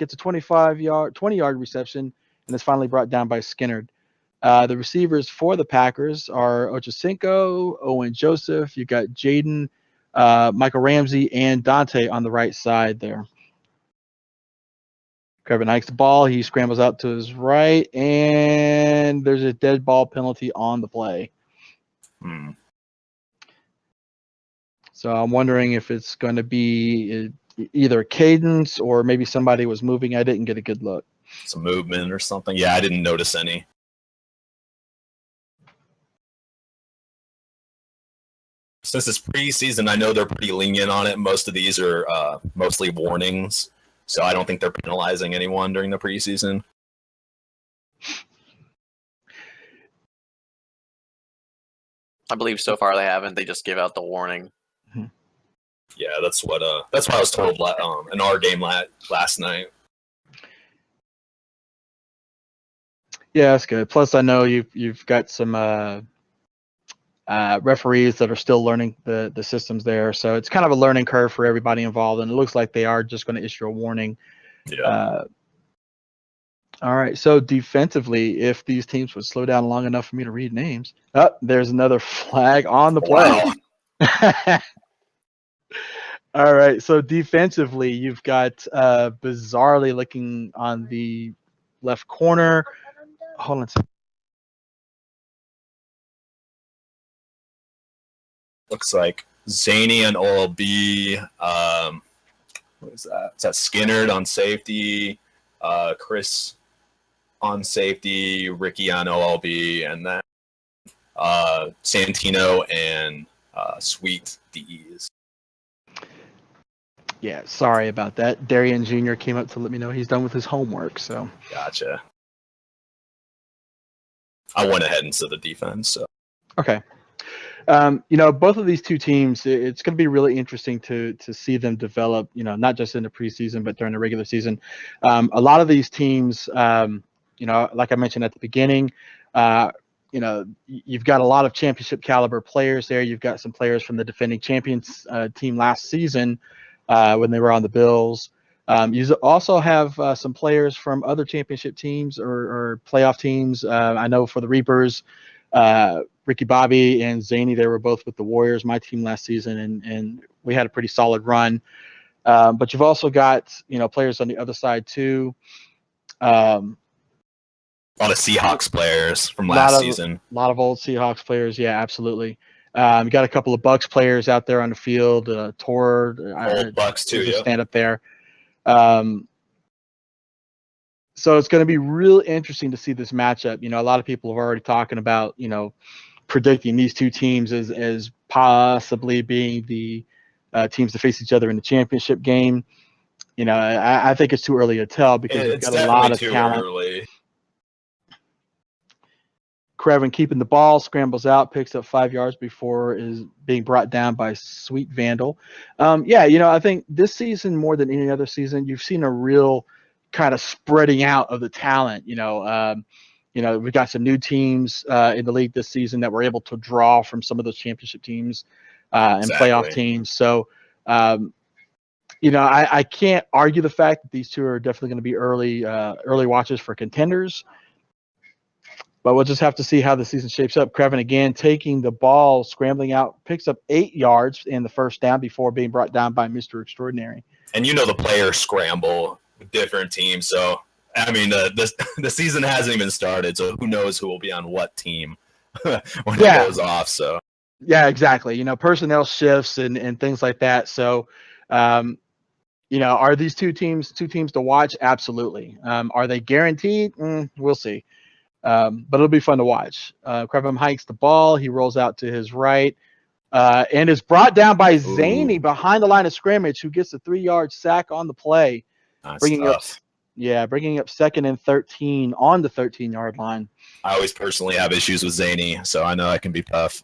gets a 20-yard reception, and is finally brought down by Skinner. The receivers for the Packers are Ochocinco, Owen Joseph. You got Jaden, Michael Ramsey, and Dante on the right side there. Kevin hikes the ball. He scrambles out to his right, and there's a dead ball penalty on the play. So I'm wondering if it's going to be either cadence or maybe somebody was moving. I didn't get a good look. Some movement or something. Yeah, I didn't notice any. Since it's preseason, I know they're pretty lenient on it. Most of these are mostly warnings, so I don't think they're penalizing anyone during the preseason. I believe so far they haven't. They just give out the warning. Yeah, that's what I was told in our game last night. Yeah, that's good. Plus, I know you've got some referees that are still learning the systems there, so it's kind of a learning curve for everybody involved, and it looks like they are just going to issue a warning. Yeah. All right, so defensively, if these teams would slow down long enough for me to read names, there's another flag on the play. Wow. All right, so defensively, you've got bizarrely looking on the left corner. Hold on a second. Looks like Zany and OLB. What is that? Is that Skinner on safety? Chris on safety, Ricky on OLB, and then Santino and Sweet DEs. Yeah, sorry about that. Darian Jr. came up to let me know he's done with his homework. So Gotcha. I went ahead and said the defense. So. Okay. Both of these two teams, it's going to be really interesting to see them develop, not just in the preseason, but during the regular season. A lot of these teams, like I mentioned at the beginning, you've got a lot of championship caliber players there. You've got some players from the defending champions team last season when they were on the Bills. You also have some players from other championship teams or playoff teams. I know for the Reapers, Ricky Bobby and Zany, they were both with the Warriors, my team last season, and we had a pretty solid run. But you've also got, players on the other side too. A lot of Seahawks players from last season. A lot of old Seahawks players, yeah, absolutely. You got a couple of Bucks players out there on the field. Tor, old Bucks too, yeah. Stand up there. So it's going to be real interesting to see this matchup. A lot of people have already talking about, predicting these two teams as possibly being the teams to face each other in the championship game. I think it's too early to tell because we've got a lot of talent. Early. Krevin keeping the ball, scrambles out, picks up 5 yards before is being brought down by Sweet Vandal. I think this season more than any other season, you've seen a real kind of spreading out of the talent. We've got some new teams in the league this season that were able to draw from some of those championship teams and playoff teams. So, I can't argue the fact that these two are definitely going to be early watches for contenders. But we'll just have to see how the season shapes up. Krevin again taking the ball, scrambling out, picks up 8 yards in the first down before being brought down by Mr. Extraordinary. And the players scramble with different teams. So, the season hasn't even started. So who knows who will be on what team when it goes off. So yeah, exactly. Personnel shifts and things like that. So, are these two teams to watch? Absolutely. Are they guaranteed? We'll see. But it'll be fun to watch. Krevin hikes the ball. He rolls out to his right and is brought down by Zany behind the line of scrimmage, who gets a 3-yard sack on the play, bringing up 2nd and 13 on the 13-yard line. I always personally have issues with Zany, so I know I can be tough.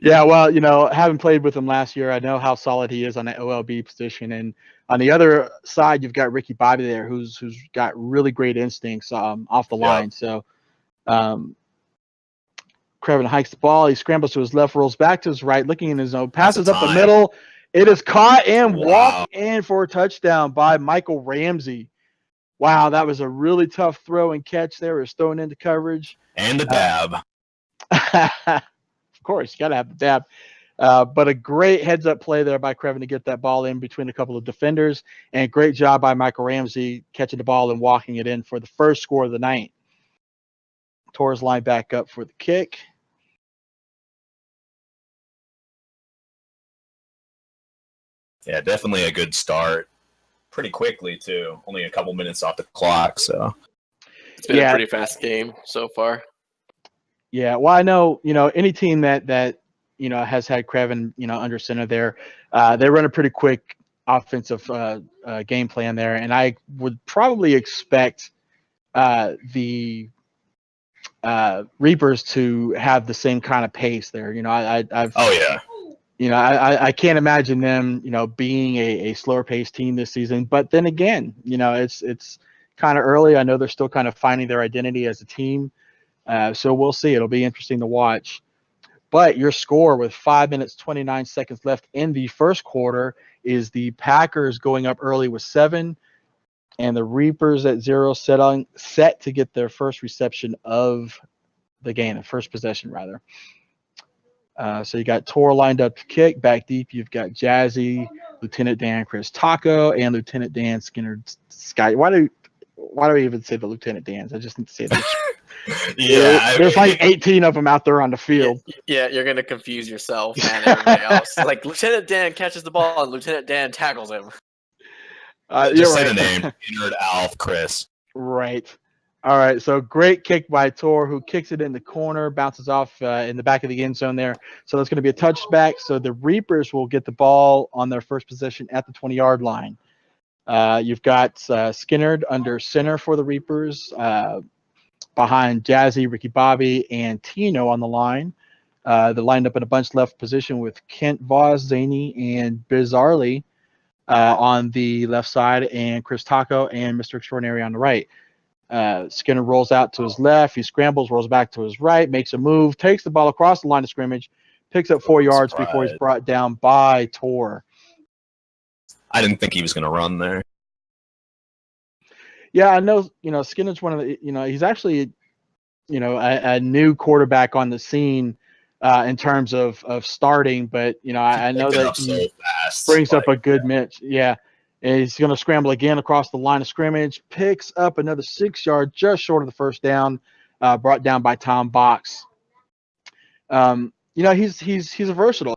Yeah, well, having played with him last year, I know how solid he is on that OLB position. And on the other side, you've got Ricky Bobby there, who's got really great instincts off the line. So, Krevin hikes the ball. He scrambles to his left, rolls back to his right, looking in his zone, passes up the middle, It is caught and Wow. walked in for a touchdown by Michael Ramsey. Wow, that was a really tough throw and catch there. It was thrown into coverage. And the dab. Of course, you got to have the dab. But a great heads-up play there by Crevin to get that ball in between a couple of defenders, and great job by Michael Ramsey catching the ball and walking it in for the first score of the night. Torres line back up for the kick. Yeah, definitely a good start. Pretty quickly, too. Only a couple minutes off the clock, so. It's been a pretty fast game so far. Yeah, well, I know, any team that has had Crevin, under center there, they run a pretty quick offensive game plan there, and I would probably expect the Reapers to have the same kind of pace there. I can't imagine them, being a slower paced team this season. But then again, it's kind of early. I know they're still kind of finding their identity as a team. So we'll see. It'll be interesting to watch. But your score with 5 minutes, 29 seconds left in the first quarter is the Packers going up early with 7, and the Reapers at 0 set to get their first reception of the game, the first possession, rather. So you got Tor lined up to kick. Back deep, you've got Jazzy, Lieutenant Dan, Chris Taco, and Lieutenant Dan Skinner Sky. Why do we even say the Lieutenant Dans? I just need to say this. There's like 18 of them out there on the field. Yeah, you're gonna confuse yourself and everybody else. Like Lieutenant Dan catches the ball and Lieutenant Dan tackles him. Just say the name. Leonard Alf Chris. Right. All right, so great kick by Tor, who kicks it in the corner, bounces off in the back of the end zone there. So that's going to be a touchback. So the Reapers will get the ball on their first possession at the 20-yard line. You've got Skinner under center for the Reapers, behind Jazzy, Ricky Bobby, and Tino on the line. They're lined up in a bunch left position with Kent Voss, Zany, and Bizarrely on the left side, and Chris Taco and Mr. Extraordinary on the right. Skinner rolls out to his left. He scrambles, rolls back to his right, makes a move, takes the ball across the line of scrimmage, picks up 4 yards before he's brought down by Tor. I didn't think he was going to run there. Yeah, I know, Skinner's one of the, he's actually, a new quarterback on the scene in terms of starting, but, I know that he brings up a good mitch. Yeah. And he's going to scramble again across the line of scrimmage, picks up another 6 yards, just short of the first down, brought down by Tom Box. He's a versatile.